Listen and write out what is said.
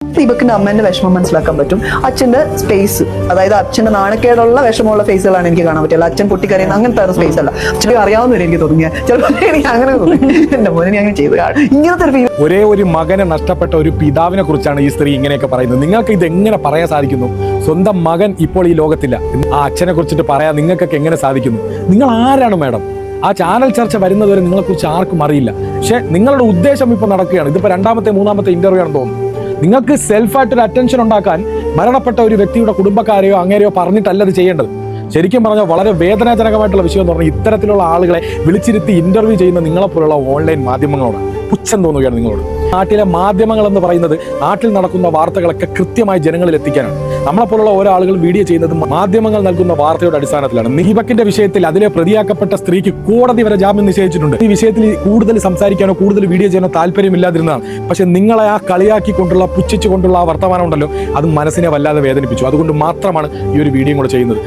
ദീപക്കിന്റെ അമ്മേന്റെ വിഷമം മനസ്സിലാക്കാൻ പറ്റും. അച്ഛന്റെ സ്പേസ്, അതായത് അച്ഛന്റെ നാണക്കേടുള്ള വിഷമമുള്ള ഫേസുകളാണ് എനിക്ക് കാണാൻ പറ്റില്ല. അച്ഛൻ പൊട്ടിക്കറിയുന്ന അങ്ങനത്തെ സ്പേസ് അല്ല. അച്ഛനെ അറിയാവുന്നവരെ എനിക്ക് തോന്നിയ ചിലപ്പോൾ എനിക്ക് അങ്ങനെ തോന്നി എന്റെ മോനെ അങ്ങനെ ചെയ്ത് ഇങ്ങനത്തെ ഒരു ഫീൽ. ഒരേ ഒരു മകനെ നഷ്ടപ്പെട്ട ഒരു പിതാവിനെ കുറിച്ചാണ് ഈ സ്ത്രീ ഇങ്ങനെയൊക്കെ പറയുന്നത്. നിങ്ങൾക്ക് ഇത് എങ്ങനെ പറയാൻ സാധിക്കുന്നു? സ്വന്തം മകൻ ഇപ്പോൾ ഈ ലോകത്തില്ല, ആ അച്ഛനെ കുറിച്ചിട്ട് പറയാൻ നിങ്ങൾക്കൊക്കെ എങ്ങനെ സാധിക്കുന്നു? നിങ്ങൾ ആരാണ് മാഡം? ആ ചാനൽ ചർച്ച വരുന്നതുവരെ നിങ്ങളെക്കുറിച്ച് ആർക്കും അറിയില്ല. പക്ഷെ നിങ്ങളുടെ ഉദ്ദേശം ഇപ്പോൾ നടക്കുകയാണ്. ഇതിപ്പോൾ രണ്ടാമത്തെ മൂന്നാമത്തെ ഇന്റർവ്യൂ ആണെന്ന് തോന്നുന്നു. നിങ്ങൾക്ക് സെൽഫായിട്ടൊരു അറ്റൻഷൻ ഉണ്ടാക്കാൻ മരണപ്പെട്ട ഒരു വ്യക്തിയുടെ കുടുംബക്കാരെയോ അങ്ങേരെയോ പറഞ്ഞിട്ടല്ല അത് ചെയ്യേണ്ടത്. ശരിക്കും പറഞ്ഞാൽ വളരെ വേദനാജനകമായിട്ടുള്ള വിഷയം എന്ന് പറഞ്ഞാൽ ഇത്തരത്തിലുള്ള ആളുകളെ വിളിച്ചിരുത്തി ഇന്റർവ്യൂ ചെയ്യുന്ന നിങ്ങളെപ്പോലുള്ള ഓൺലൈൻ മാധ്യമങ്ങളോട് പുച്ഛം തോന്നുകയാണ് നിങ്ങളോട്. നാട്ടിലെ മാധ്യമങ്ങൾ എന്ന് പറയുന്നത് നാട്ടിൽ നടക്കുന്ന വാർത്തകളൊക്കെ കൃത്യമായി ജനങ്ങളിൽ എത്തിക്കാനാണ്. നമ്മളെപ്പോലുള്ള ഓരോ ആളുകൾ വീഡിയോ ചെയ്യുന്നത് മാധ്യമങ്ങൾ നൽകുന്ന വാർത്തയുടെ അടിസ്ഥാനത്തിലാണ്. ദീപക്കിന്റെ വിഷയത്തിൽ അതിലെ പ്രതിയാക്കപ്പെട്ട സ്ത്രീക്ക് കോടതി വരെ ജാമ്യം നിശ്ചയിച്ചിട്ടുണ്ട്. ഈ വിഷയത്തിൽ കൂടുതൽ സംസാരിക്കാനോ കൂടുതൽ വീഡിയോ ചെയ്യാനോ താല്പര്യമില്ലാതിരുന്നതാണ്. പക്ഷെ നിങ്ങളെ ആ കളിയാക്കിക്കൊണ്ടുള്ള പുച്ഛിച്ചുകൊണ്ടുള്ള ആ വർത്തമാനം ഉണ്ടല്ലോ, അത് മനസ്സിനെ വല്ലാതെ വേദനിപ്പിച്ചു. അതുകൊണ്ട് മാത്രമാണ് ഈ ഒരു വീഡിയോ കൂടെ ചെയ്യുന്നത്.